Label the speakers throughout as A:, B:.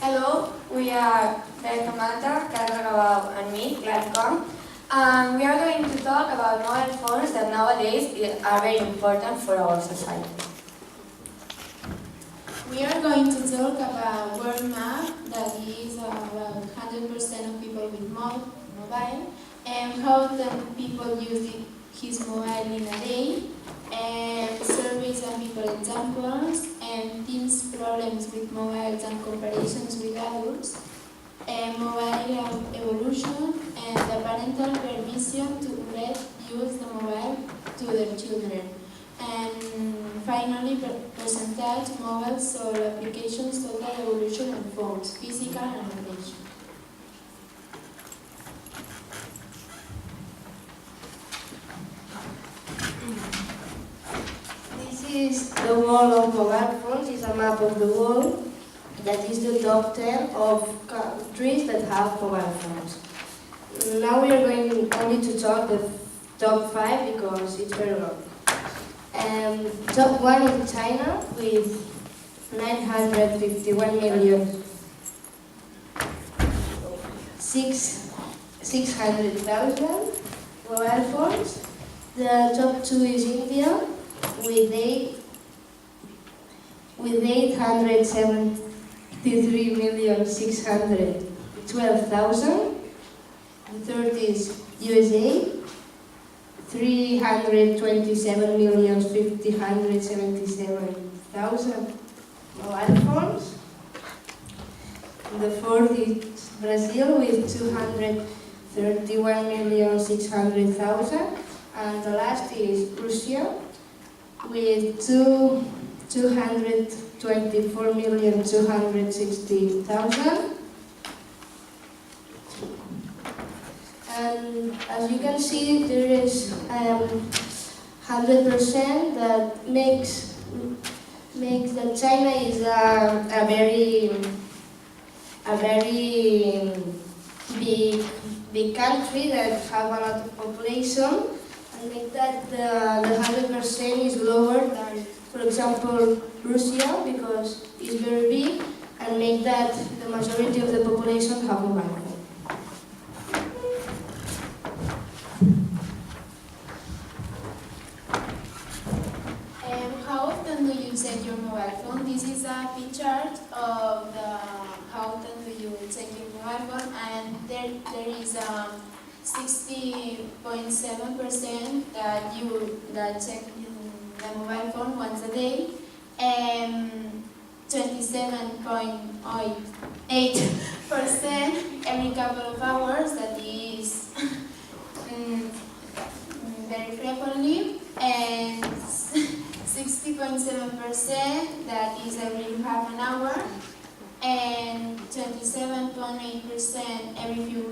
A: Hello, we are Becca Mata, Carla Gabao, and me, Gladcom. We are going to talk about mobile phones that nowadays are very important for our society.
B: We are going to talk about world map, that is about 100% of people with mobile, and how the people use his mobile in a day, and surveys and people examples, and teens problems with mobiles and comparisons with adults, and mobile evolution, and the parental permission to let use the mobile to their children. And finally, percentage, mobile, so applications, total evolution and phones, physical and mental.
C: This is the world of mobile phones. It's a map of the world that is the top 10 of countries that have mobile phones. Now we are going only to talk the top 5 because it's very long. Top 1 is China with 951 million 600,000 mobile phones. The top 2 is India with 873,612,000. The third is USA, 327,577,000 mobile phones. The fourth is Brazil with 231,600,000. And the last is Russia with 224,260,000. And as you can see, there is 100% that makes that China is a very big country that have a lot of population, and make that the 100% is lower than, for example, Russia, because it's very big, and make that the majority of the population have mobile phone.
B: How often do you check your mobile phone? This is a pie chart of how often do you check your mobile phone, and there is 60.7% that check the mobile phone once a day, and 27.8% every couple of hours, that is very frequently, and 60.7% that is every half an hour, and 27.8% every few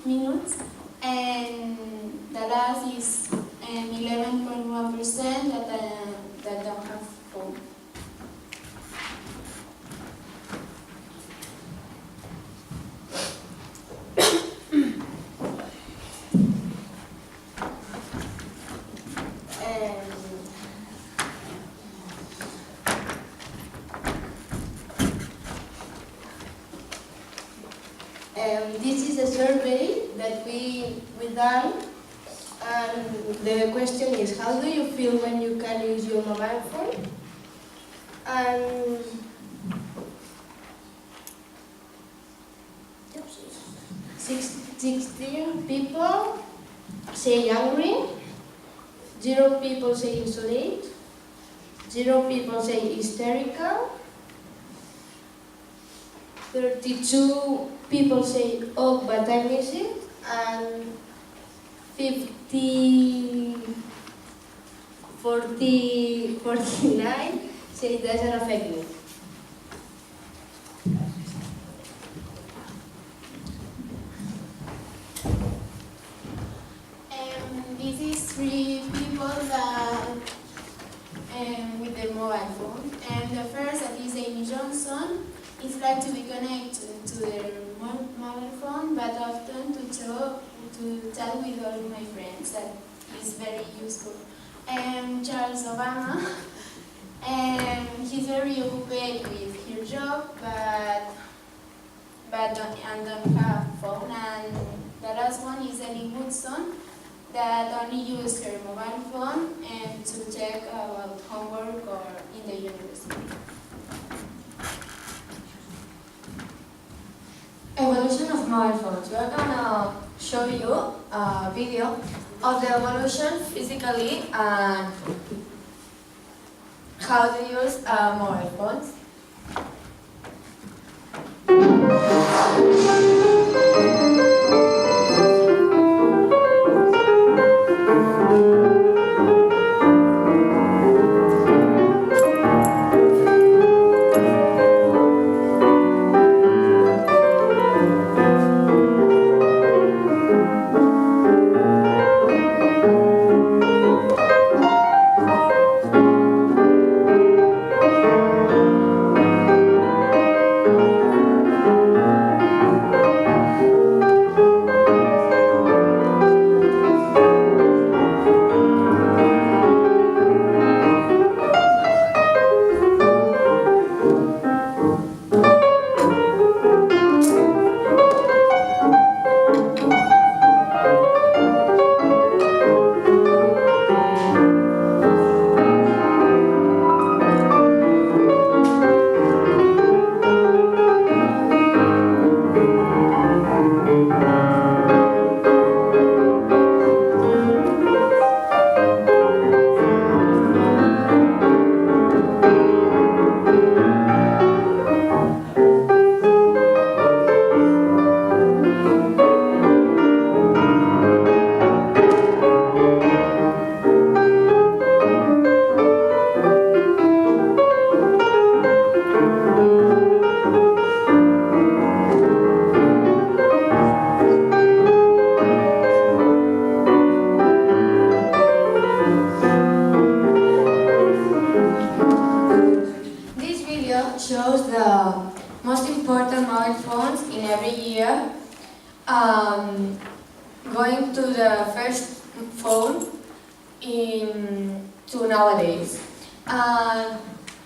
B: minutes, and the last is 11.1% that don't have phone.
C: This is a survey that we done, and the question is, how do you feel when you can use your mobile phone? And 16 people say angry, 0 people say isolate, 0 people say hysterical, 32 people say, oh, but I miss it, and 49 say it doesn't affect me.
B: This is 3 people that with their mobile phone, and the first, that is Amy Johnson, is like to be connected to their mobile phone, but often to chat with all my friends. That is very useful. And Charles Obama, and he's very occupied with her job, but that don't have phone, and the last one is Ellie Woodson that only use her mobile phone and to check about homework or in the university.
A: Evolution of mobile phones. We're gonna show you a video of the evolution physically and how to use mobile phones. Shows the most important mobile phones in every year. Going to the first phone to nowadays.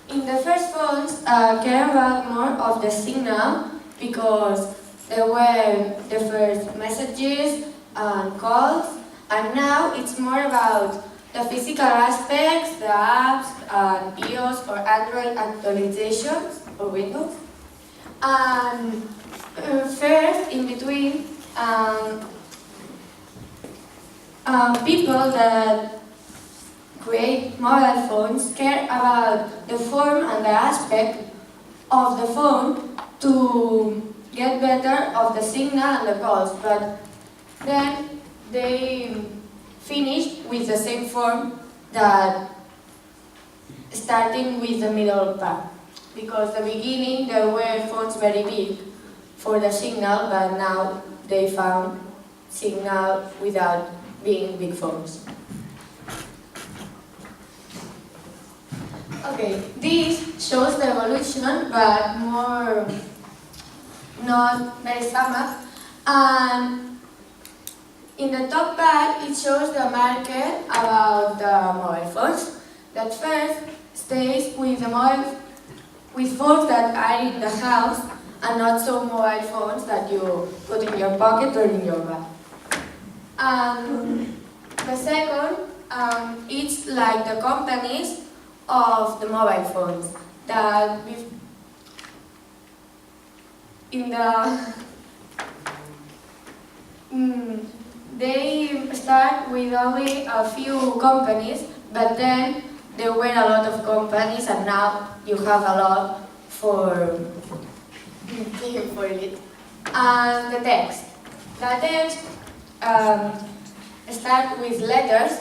A: In the first phones, care about more of the signal because they were the first messages and calls, and now it's more about the physical aspects, the apps, iOS or Android actualizations or Windows. And first, in between, people that create mobile phones care about the form and the aspect of the phone to get better of the signal and the calls, but then they finished with the same form that starting with the middle part. Because the beginning there were phones very big for the signal, but now they found signal without being big phones. Okay, this shows the evolution, but more not very sum up. And in the top part, it shows the market about the mobile phones. That first stays with with phones that are in the house and not so mobile phones that you put in your pocket or in your bag. The second, it's like the companies of the mobile phones that they start with only a few companies, but then there were a lot of companies, and now you have a lot for it. And the text. The text start with letters,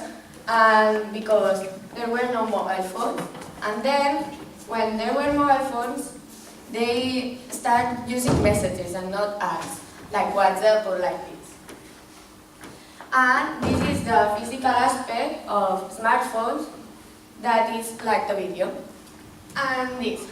A: and because there were no mobile phones, and then when there were mobile phones, they start using messages and not ads, like WhatsApp or like this. And this is the physical aspect of smartphones, that is like the video. And this.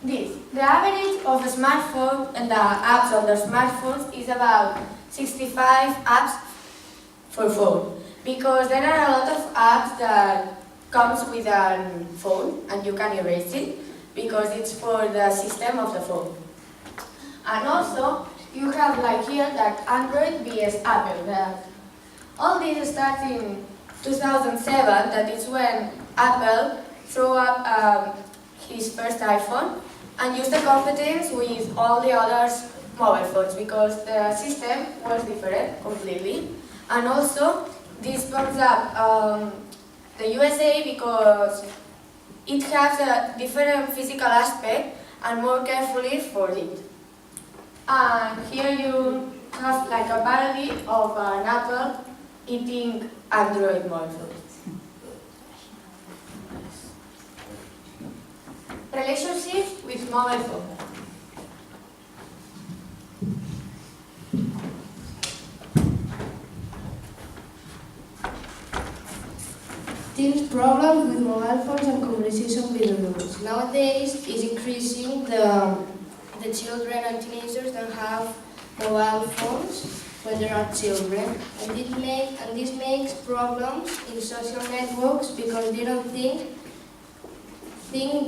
A: The average of a smartphone and the apps on the smartphones is about 65 apps for phone. Because there are a lot of apps that comes with a phone and you can erase it because it's for the system of the phone. And also, you have like here that Android vs Apple. All this starts in 2007, that is when Apple threw up his first iPhone and used the competence with all the other mobile phones because the system was different completely. And also, this comes up the USA because it has a different physical aspect and more carefully for it. And here you have like a parody of an apple eating Android mobile phones. Relationships with mobile phone.
C: Teens problems with mobile phones and communication videos. Nowadays, is increasing the children and teenagers that have mobile phones when they are children, and this makes problems in social networks because they don't think the thing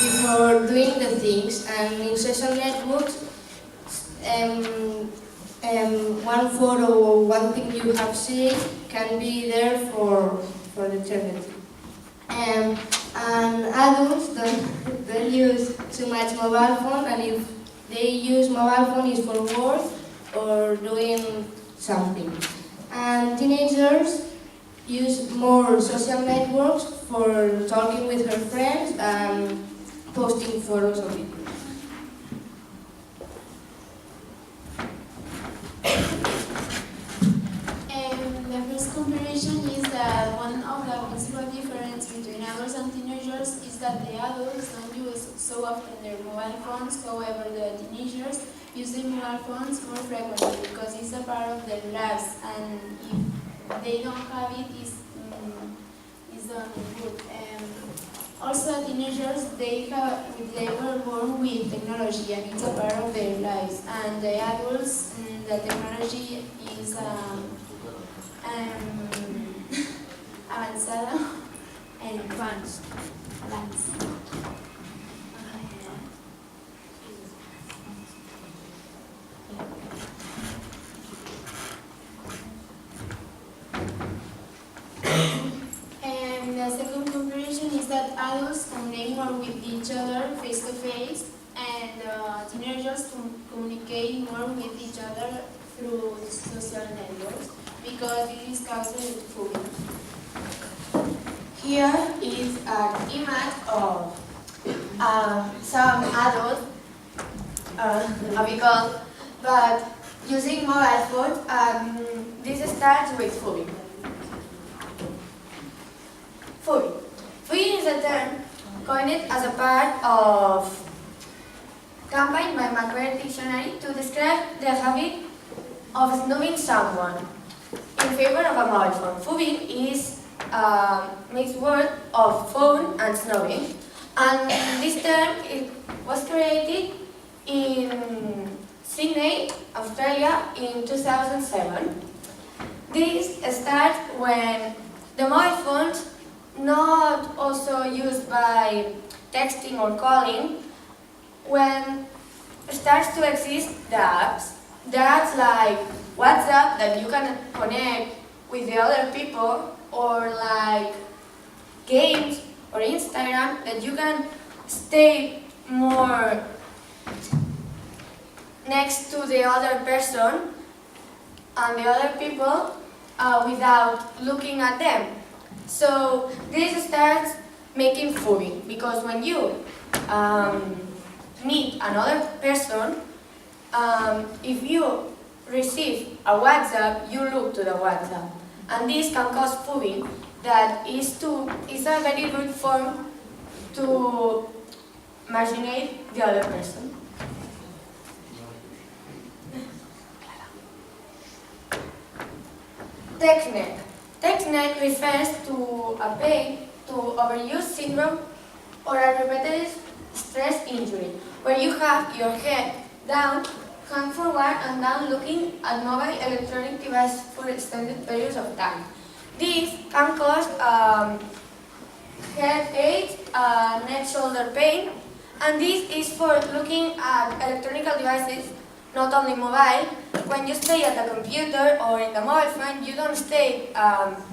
C: before doing the things, and in social networks. One photo or one thing you have seen can be there for the eternity. And adults don't use too much mobile phone, and if they use mobile phone is for work or doing something. And teenagers use more social networks for talking with her friends and posting photos of it.
B: The first comparison is that one of the principal differences between adults and teenagers is that the adults don't use so often their mobile phones, however the teenagers use their mobile phones more frequently because it's a part of their lives, and if they don't have it, it's not good. Also, teenagers, they were born with technology and it's a part of their lives, and the adults, the technology is avanzada and advanced. And the second comparison is that adults communicate more with each other face to face, and teenagers communicate more with each other through social networks because it is caused with food.
A: Here is an image of some adults, a vehicle, but using mobile phones, and this starts with food. Food. Food is a term coined as a part of campaign by Montcau-La dictionary to describe the habit of snubbing someone in favor of a mobile phone. Fubbing is a mixed word of phone and snubbing, and this term was created in Sydney, Australia in 2007. This starts when the mobile phones, not also used by texting or calling, when starts to exist the apps like WhatsApp that you can connect with the other people, or like games or Instagram that you can stay more next to the other person and the other people without looking at them. So this starts making fooding, because when you meet another person, if you receive a WhatsApp, you look to the WhatsApp. And this can cause fooding that is a very good form to marginate the other person. TechNet. TechNet refers to a pain to overuse syndrome or a repetitive stress injury, where you have your head down hand forward and down looking at mobile electronic devices for extended periods of time. This can cause headache, neck shoulder pain, and this is for looking at electronic devices, not only mobile. When you stay at the computer or in the mobile phone, you don't stay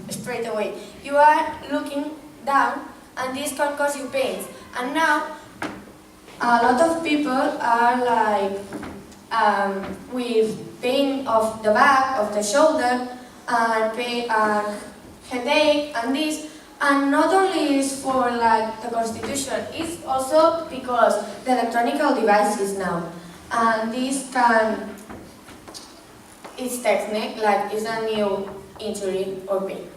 A: straight away. You are looking down, and this can cause you pains. And now, a lot of people are like with pain of the back, of the shoulder, and pain, headache, and this. And not only is for like the constitution, it's also because the electronic devices now. And this can, it's technique, like it's a new injury or pain.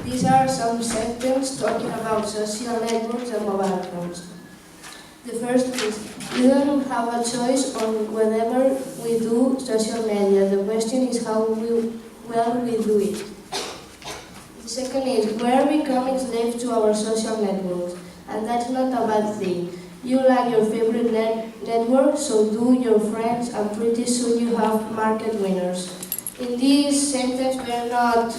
C: These are some sentences talking about social networks and mobile phones. The first is, we don't have a choice on whatever we do social media. The question is how well we do it. The second is, we're becoming slaves to our social networks, and that's not a bad thing. You like your favorite network, so do your friends, and pretty soon you have market winners. In this sentence, we're not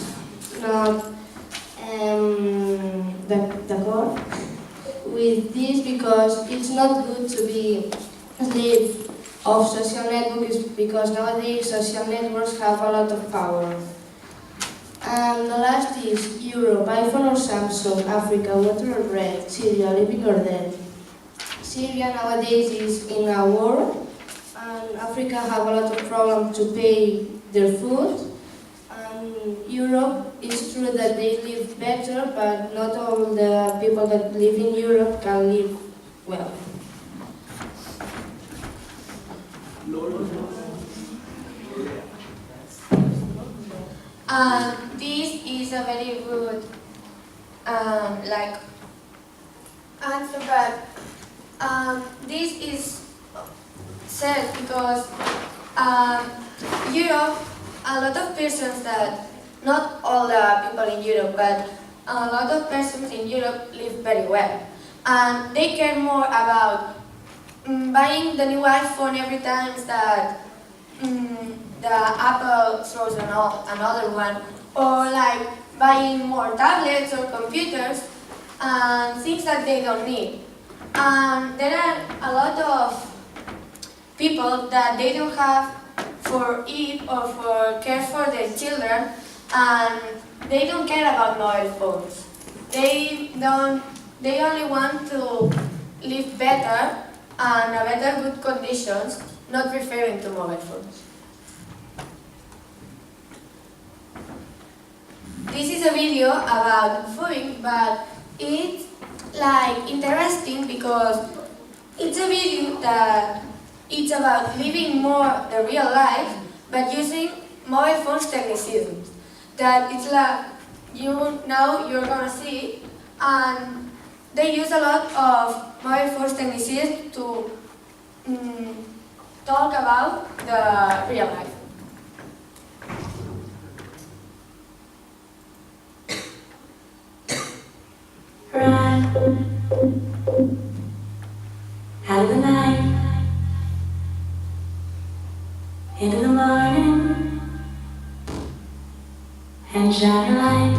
C: d'accord with this because it's not good to be a slave of social networks because nowadays social networks have a lot of power. And the last is Europe, iPhone or Samsung, Africa, water or bread, Syria, living or dead. Syria nowadays is in a war, and Africa have a lot of problems to pay their food. Europe, it's true that they live better, but not all the people that live in Europe can live well.
A: This is a very good answer, but this is said because Europe, a lot of persons that, not all the people in Europe, but a lot of persons in Europe live very well. And they care more about buying the new iPhone every time that the Apple throws another one, or like buying more tablets or computers and things that they don't need. And there are a lot of people that they don't have for eat or for care for their children, and they don't care about mobile phones. They only want to live better and a better good conditions, not referring to mobile phones. This is a video about food, but it's like interesting because it's a video that it's about living more the real life, but using mobile phones technicisms. That it's like now you're gonna see, and they use a lot of mobile phones technicisms to talk about the real life.
D: Run out of the night into the morning and shine your light